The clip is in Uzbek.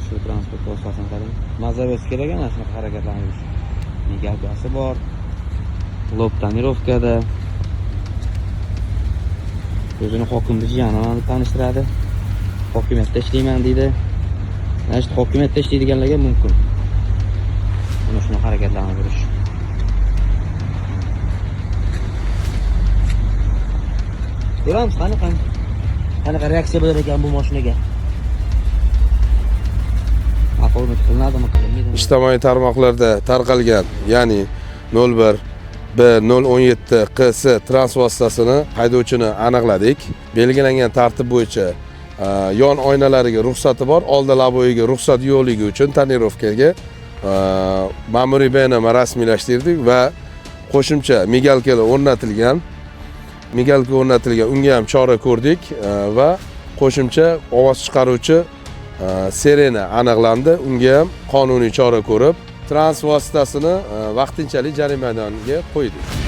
shu transport vositasini qarang. Mazavet kerak ana shunaqa harakatlanish. Migalkasi bor. Lob tonirovkada. O'zini hokimni jiyani tanishtiradi. Hokimiyatda ishlayman deydi. Mana shu hokimiyatda ishlaydiganlarga mumkin. Mana shuni harakatlanib yurish. Ko'ramiz qanaqa reaksiya bo'lar ekan bu mashinaga. Ahvolni qilinadimi, qilinmaydimi? Ijtimoiy tarmoqlarda tarqalgan, ya'ni 01 B017 QS trans vositasini haydovchini aniqladik. Belgilangan tartib bo'yicha yon oynalariga ruxsati bor, oldi laboyiga ruxsat yo'qligi uchun tonirovkaga ma'muriy bayonnoma rasmiylashtirdik va qo'shimcha migalkalar o'rnatilgan. Unga ham chora ko'rdik va qo'shimcha ovoz chiqaruvchi sirena aniqlandi. Unga ham qonuniy chora ko'rib, trans vositasini vaqtinchalik jarimaga qo'ydik.